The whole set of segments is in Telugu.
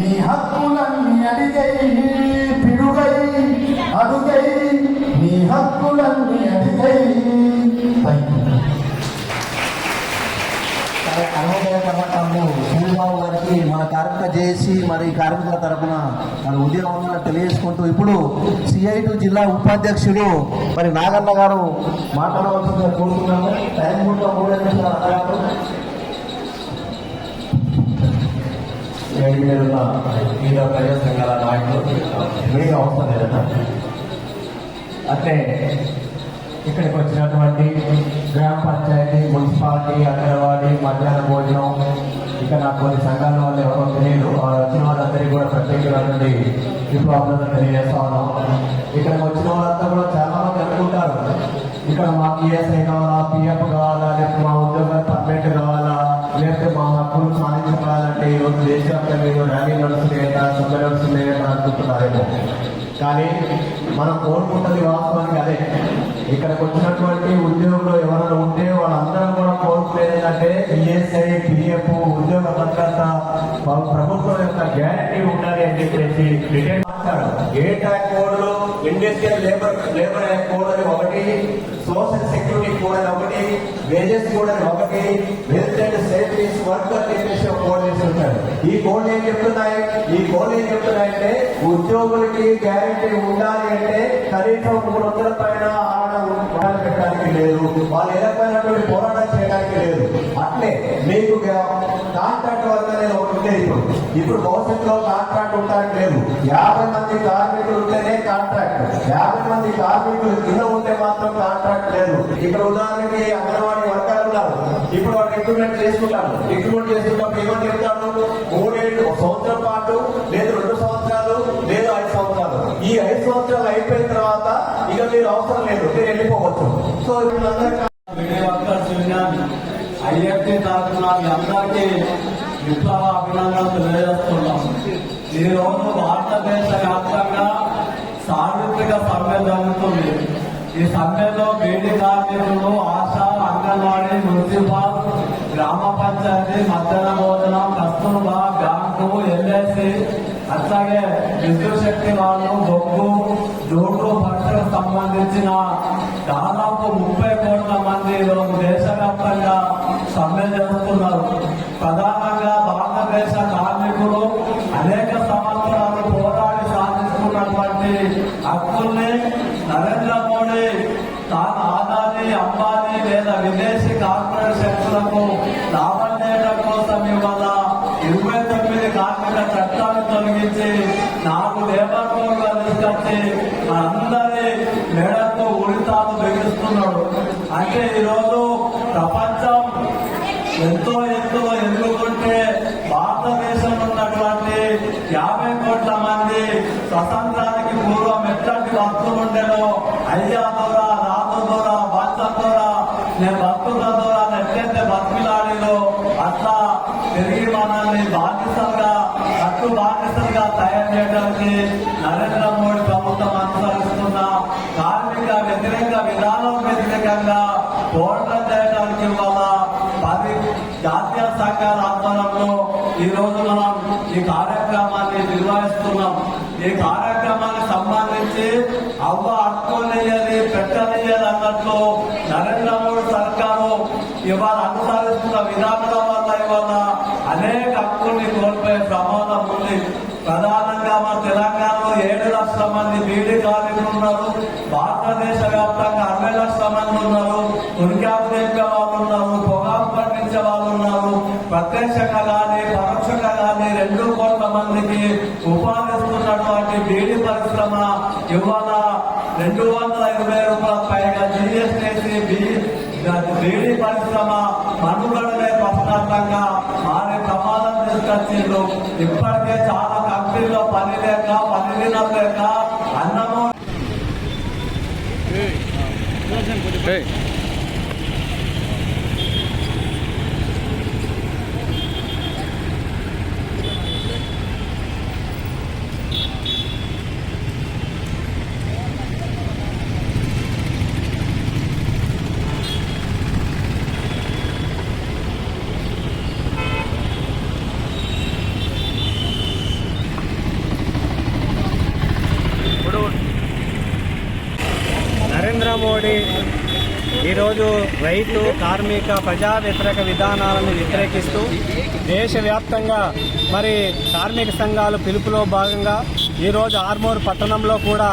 నీ హక్కులన్నీ అడిగై పిడుగై అడుగై నీ హక్కులన్నీ అడిగై. అన్నమయ్య కర్మకాండము సూర్యబాబు గారికి మన కార్మిక చేసి మరి కార్మికుల తరఫున మన ఉద్యోగంలో తెలియజేసుకుంటూ ఇప్పుడు CI2 జిల్లా ఉపాధ్యక్షుడు మరి నాగన్న గారు మాట్లాడవలసిందిగా కోరుతున్నాము. టైం కూడా 3 నిమిషాలు అన్నారు. మీద ప్రజా సంఘాల నాయకులు వేగ అవసరం లేదట. అట్లే ఇక్కడికి వచ్చినటువంటి గ్రామ పంచాయతీ, మున్సిపాలిటీ, అంగన్వాడీ, మధ్యాహ్న భోజనం, ఇక నాకు కొన్ని సంఘాల వాళ్ళు ఎవరో తెలియదు. వచ్చిన వాళ్ళందరికీ కూడా ప్రత్యేకమైనటువంటి విప్లవాలను తెలియజేస్తా ఉన్నాం. ఇక్కడికి వచ్చిన వాళ్ళంతా కూడా చాలా మంది అనుకుంటారు, ఇక్కడ మాకు ESI కావాలా, PF కావాలా, లేకపోతే మా ఉద్యోగాలు పర్మనెంట్ కావాలా, లేకపోతే మా హక్కులు సాధించుకోవాలంటే ఈరోజు దేశవ్యాప్తంగా ర్యాలీ నడుస్తున్నాయట, సభ నడుస్తున్నాయట అనుకుంటున్నారేమో. కానీ మనం కోరుకుంటుంది వాస్తవానికి అదే. ఇక్కడికి వచ్చినటువంటి ఉద్యోగులు ఎవరైనా ఉంటే వాళ్ళందరం కూడా కోరుకునేది ఏంటంటే ESI, PF, ఉద్యోగ భద్రత, ప్రభుత్వం యొక్క గ్యారంటీ ఉండాలి అని చెప్పేసి రిటైర్ మాట్లాడు. ఏ ట్యాక్ కోడ్లు, ఇండస్ట్రియల్ లేబర్ యాక్ట్ కోడ్ అని ఒకటి, సోషల్ సెక్యూరిటీ కోడ్ అని ఒకటి, వేజెస్ కోడ్ అని ఒకటి, హెల్త్ అండ్ సేఫ్టీస్ వర్క్ అని చెప్పేసి ఒక కోడ్ వేసి ఉంటారు. ఈ కోడ్ ఏం చెప్తున్నాయంటే ఉద్యోగులకి గ్యారంటీ ఉండాలి అంటే కనీసం 300 పైన ఆడడం పెట్టడానికి లేదు, వాళ్ళు ఎలాగైనటువంటి పోరాటం చేయడానికి లేదు. అట్లే మీకు కాంట్రాక్ట్ వర్క్ అనేది ఒకటి ఉండేది. ఇప్పుడు భవిష్యత్తులో కాంట్రాక్ట్ ఉండడానికి లేదు. 50 మంది కార్మికులు ఉంటేనే కాంట్రాక్ట్, 50 మంది కార్మికులు కింద ఉంటే మాత్రం కాంట్రాక్ట్ లేదు. ఇక్కడ ఉదాహరణకి అంగన్వాడీ వర్కర్లు ఉన్నారు. ఇప్పుడు వాళ్ళు రిక్రూట్మెంట్ చేసుకుంటాం ఏమని చెప్తాడు, 3 సంవత్సరం పాటు, లేదు 2 సంవత్సరాలు, లేదు 5 సంవత్సరాలు. ఈ 5 సంవత్సరాలు అయిపోయిన తర్వాత ఇక మీరు అవసరం లేదు, మీరు వెళ్ళిపోవచ్చు. సో వీళ్ళందరికీ IFT తరఫున అందరికీ విప్లవ అభినందనలు తెలియజేస్తున్నాం. ఈ రోజు భారతదేశ వ్యాప్తంగా సార్వత్రిక సమ్మె జరుగుతుంది. ఈ సమ్మెలో బీడీ కార్మికులు, ఆశా, అంగన్వాడీ, మున్సిపల్, గ్రామ పంచాయతీ, మధ్యాహ్న భోజనం, కస్తూర్బా, బ్యాంకు, LIC, అట్లాగే విద్యుత్ శక్తి వాళ్ళు, బొగ్గు, జూట్లు పరీక్షలకు సంబంధించిన దాదాపు 30 కోట్ల మంది ఈరోజు దేశవ్యాప్తంగా సమ్మె చేస్తున్నారు. ప్రధానంగా భారతదేశ కార్మికులు అనేక సంవత్సరాలు పోరాడి సాధించుకున్నటువంటి హక్కుల్ని నరేంద్ర మోడీ తాను ఆదాని, అంబానీ లేదా విదేశీ కార్పొరేట్ శక్తులకు లాభం చేయడం కోసం ఇవాళ 29 కార్మిక చట్టాలు తొలగించి 4 లేబర్ కోడ్లు తీసుకొచ్చి అందరి మేడకు ఉరితాలు బిగిస్తున్నాడు. అంటే ఈరోజు ప్రపంచం ఎంతో ఎదుగుతుంటే భారతదేశంలో ఉన్నటువంటి 50 కోట్ల మంది స్వతంత్రానికి పూర్వం ఎట్లాంటి వస్తువులు ఉండేనో, అయ్యా దొరా, రాజు దొరా, బాద్షా దొరా, నేను భక్తుల దొరా ఎట్లయితే బతికిలాడిలో అట్లా తిరిగి మనల్ని బానిసలుగా తయారు చేయడానికి నరేంద్ర మోడీ ప్రభుత్వం అనుసరిస్తున్న కార్మిక వ్యతిరేక విధానం వ్యతిరేకంగా పోరాటం చేయడానికి వల్ల 10 జాతీయ సంఘాల ఆధ్వర్యంలో ఈ రోజు మనం ఈ కార్యక్రమాన్ని నిర్వహిస్తున్నాం. ఈ కార్యక్రమానికి సంబంధించి అవ్వ అట్టుకోనియది, పెట్టనియది అన్నట్లు నరేంద్ర మోడీ సర్కారు ఇవాళ అనుసరిస్తున్న విధానాల వల్ల ఇవాళ అనేక హక్కుల్ని కోల్పోయే ప్రమాదం ఉంది. ప్రధానంగా మన తెలంగాణలో 7 లక్షల మంది బీడీ కార్మికులు ఉన్నారు. భారతదేశ వ్యాప్తంగా 60 లక్షల మంది ఉన్నారు. తునికాపు తెప్పే వాళ్ళు ఉన్నారు, పొగాకు పండించే వాళ్ళు ఉన్నారు. ప్రత్యక్షంగా కానీ పరోక్షంగా కానీ 2 కోట్ల మందికి ఉపాధిస్తున్నటువంటి బీడీ పరిశ్రమ ఇవాళ 220 రూపాయల పైగా GST బీడీ పరిశ్రమ మనుగడలే ప్రశ్నార్థంగా మారే ప్రమాదం తీసుకొచ్చిండ్రు. ఇప్పటికే చాలా కంపెనీలో పని లేక, పని దినం లేక అన్నము మోడీ ఈరోజు రైతు కార్మిక ప్రజా వ్యతిరేక విధానాలను వ్యతిరేకిస్తూ దేశవ్యాప్తంగా మరి కార్మిక సంఘాలు పిలుపులో భాగంగా ఈరోజు ఆర్మూర్ పట్టణంలో కూడా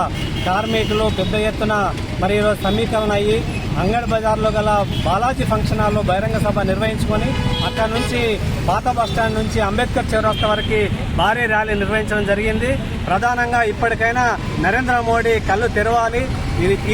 కార్మికులు పెద్ద ఎత్తున మరి ఈరోజు సమీకరణ అయ్యి అంగడి బజార్లో గల బాలాజీ ఫంక్షన్ హాల్లో బహిరంగ సభ నిర్వహించుకొని అక్కడ నుంచి పాత బస్టాండ్ నుంచి అంబేద్కర్ చౌరస్తా వరకు భారీ ర్యాలీ నిర్వహించడం జరిగింది. ప్రధానంగా ఇప్పటికైనా నరేంద్ర మోడీ కళ్ళు తెరవాలి.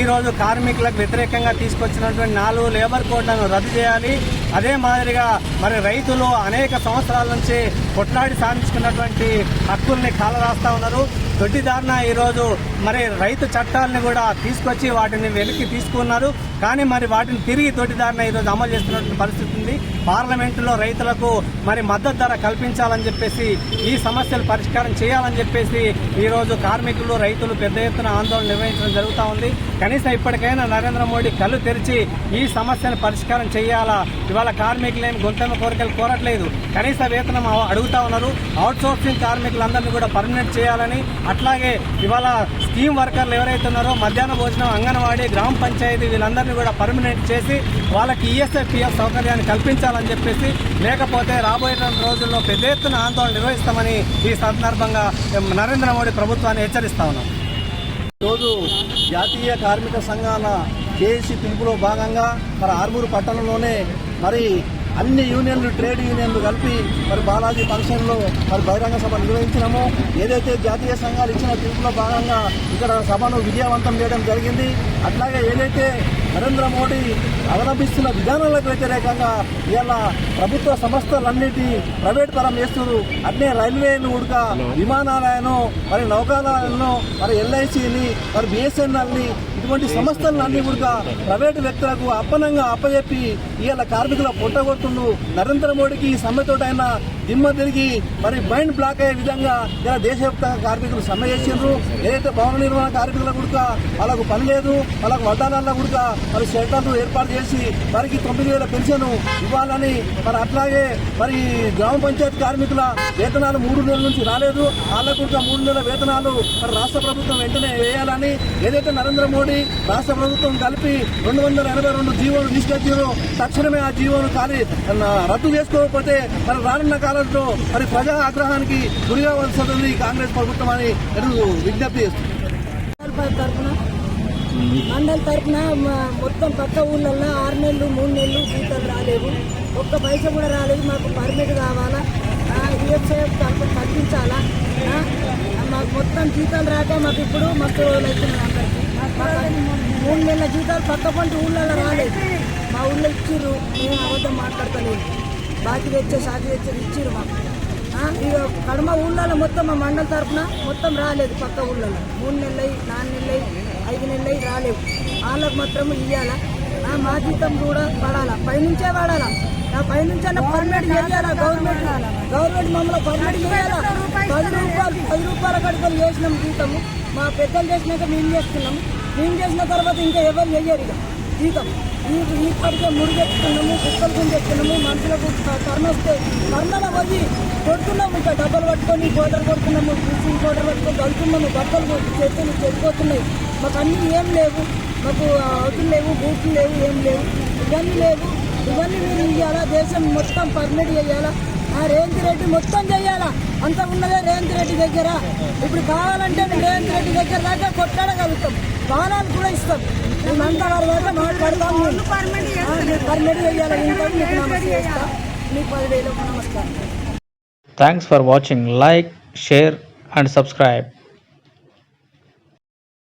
ఈరోజు కార్మికులకు వ్యతిరేకంగా తీసుకొచ్చినటువంటి 4 లేబర్ కోడ్లను రద్దు చేయాలి. అదే మాదిరిగా మరి రైతులు అనేక సంవత్సరాల నుంచి కొట్లాడి సాధించుకున్నటువంటి హక్కుల్ని కాలరాస్తా ఉన్నారు. దొడ్డిదారిన ఈరోజు మరి రైతు చట్టాలను కూడా తీసుకొచ్చి వాటిని వెనక్కి తీసుకున్నారు. కానీ మరి వాటిని తిరిగి దొడ్డిదారిన ఈరోజు అమలు చేస్తున్నటువంటి పరిస్థితి ఉంది. పార్లమెంటులో రైతులకు మరి మద్దతు ధర కల్పించాలని చెప్పేసి, ఈ సమస్యలు పరిష్కారం చేయాలని చెప్పేసి ఈరోజు కార్మికులు రైతులు పెద్ద ఎత్తున ఆందోళన నిర్వహించడం జరుగుతూ ఉంది. కనీసం ఇప్పటికైనా నరేంద్ర మోడీ కళ్ళు తెరిచి ఈ సమస్యను పరిష్కారం చేయాలా. ఇవాళ కార్మికులేమి గొంతెమ్మ కోరికలు కోరట్లేదు, కనీస వేతనం అడుగుతా ఉన్నారు. అవుట్ సోర్సింగ్ కార్మికులందరినీ కూడా పర్మనెంట్ చేయాలని, అట్లాగే ఇవాళ స్కీమ్ వర్కర్లు ఎవరైతే ఉన్నారో మధ్యాహ్న భోజనం, అంగన్వాడీ, గ్రామ పంచాయతీ వీళ్ళందరినీ కూడా పర్మనెంట్ చేసి వాళ్ళకి ఈఎస్ఐపిఎఫ్ సౌకర్యాన్ని కల్పించాలని చెప్పేసి, లేకపోతే రాబోయే రోజుల్లో పెద్ద ఎత్తున ఆందోళన నిర్వహిస్తామని ఈ సందర్భంగా నరేంద్ర మోడీ ప్రభుత్వాన్ని హెచ్చరిస్తా ఉన్నాం. ఈరోజు జాతీయ కార్మిక సంఘాల జేఏసీ పిలుపులో భాగంగా మరి ఆర్మూరు పట్టణంలోనే మరి అన్ని యూనియన్లు, ట్రేడ్ యూనియన్లు కలిపి మరి బాలాజీ ఫంక్షన్లో మరి బహిరంగ సభ నిర్వహించినాము. ఏదైతే జాతీయ సంఘాలు ఇచ్చిన పిలుపులో భాగంగా ఇక్కడ సభను విజయవంతం చేయడం జరిగింది. అట్లాగే ఏదైతే నరేంద్ర మోడీ అవలంబిస్తున్న విధానాలకు వ్యతిరేకంగా ఇవాళ ప్రభుత్వ సంస్థలన్నిటి ప్రైవేట్ పరం చేస్తున్నారు. అట్నే రైల్వేను ఉడక, విమానాలయాలను, మరి నౌకాలయాలను, మరి ఎల్ఐసిని, మరి బిఎస్ఎన్ఎల్ని, ఇటువంటి సంస్థలన్నీ కూడా ప్రైవేటు వ్యక్తులకు అప్పనంగా అప్పచెప్పి ఇవాళ కార్మికుల పొట్టగొడుతుండు. నరేంద్ర మోడీకి ఈ సమ్మెతోటైనా దిమ్మ తిరిగి మరి మైండ్ బ్లాక్ అయ్యే విధంగా ఇలా దేశవ్యాప్తంగా కార్మికులు సమ్మె చేసిండ్రు. ఏదైతే భవన నిర్మాణ కార్మికుల కూడా వాళ్ళకు పని లేదు, వాళ్ళకు వడ్డాలల్లో కూడా మరి షెల్టర్లు ఏర్పాటు చేసి వారికి 9,000 పెన్షన్ ఇవ్వాలని, మరి అట్లాగే మరి గ్రామ పంచాయతీ కార్మికుల వేతనాలు 3 నెలల నుంచి రాలేదు, వాళ్ళకు కూడా 3 నెలల వేతనాలు మరి రాష్ట్ర ప్రభుత్వం వెంటనే వేయాలని, ఏదైతే నరేంద్ర మోడీ రాష్ట్ర ప్రభుత్వం కలిపి 282 జీవోలు తీసుకొచ్చారు, తక్షణమే ఆ జీవోను రద్దు చేసుకోకపోతే మరి రానున్న కాలంలో మరి ప్రజా ఆగ్రహానికి గురి కావాల్సి ఉంటుంది కాంగ్రెస్ ప్రభుత్వం అని విజ్ఞప్తి చేస్తుంది. మండలి తరఫున మొత్తం పక్క ఊళ్ళల్లో 6 నెలలు 3 నెలలు జీతాలు రాలేవు, ఒక్క పైసా కూడా రాలేదు. మాకు పర్మిట్ కావాలా, ఈఎస్ఐఎఫ్ కల్పించాలా. మాకు మొత్తం జీతాలు రాక మాకు ఇప్పుడు మస్తు రోజులు అవుతున్నాయి. అందరికీ 3 నెలల జీతాలు పక్క పంట ఊళ్ళల్లో రాలేదు. మా ఊళ్ళో ఇచ్చిర్రు, మేము అబద్ధం మాట్లాడతలేదు. బాకీ తెచ్చే సాకి తెచ్చేది ఇచ్చిర్రు మాకు. ఇక కడమ ఊళ్ళలో మొత్తం మా మండలి తరఫున మొత్తం రాలేదు. పక్క ఊళ్ళలో 3 నెలలు 4 నెలలు 5 నెలలు రాలేవు. వాళ్ళకు మాత్రం ఇవ్వాలా. మా జీతం కూడా పడాలా, పైనుంచే పడాలా. పైనుంచైనా పర్మిట్ చేయాలా. గవర్నమెంట్ మమ్మల్ని పర్మిట్ చేయాలా. 10 రూపాయల కడుపులు చేసినాం జీతము. మా పెద్దలు చేసినాక మేము చేస్తున్నాము. మేము చేసిన తర్వాత ఇంకా ఎవరు చెయ్యరు ఇక జీతం. ఇప్పటికే ముడిగెట్టుకున్నాము, కుక్కలు గుంజెట్టుకున్నాము. మనుషులకు కర్ణ వస్తే కర్ణలో పోయి కొడుతున్నాము. ఇంకా డబ్బులు పట్టుకొని పౌడర్ కొడుతున్నాము, బ్లీచింగ్ పౌడర్ పట్టుకొని కలుపుతున్నాము. బట్టలు చెట్టులు చెడిపోతున్నాయి. మాకు అన్నీ ఏం లేవు, మాకు అవుతులు లేవు, బూట్లు లేవు, ఏం లేవు, ఇవన్నీ లేవు. ఇవన్నీ మీరు ఇవ్వాలా. దేశం మొత్తం పర్మిట్ చేయాలా. రేవంత్ రెడ్డి మొత్తం చేయాలా. అంత ఉన్నదే రేవంత్ రెడ్డి దగ్గర. ఇప్పుడు కావాలంటే మేము రేవంత్ రెడ్డి దగ్గర దాకా కొట్లాడగలుగుతాం, వాహనాలు కూడా ఇస్తాం. మేమంతా వారి దాకా మాట్లాడతాం. పర్మిట్ చేయాలి. ఇంకా మీకు నమస్కారం, మీకు 10,000 నమస్కారం. Thanks for watching. Like, share and subscribe.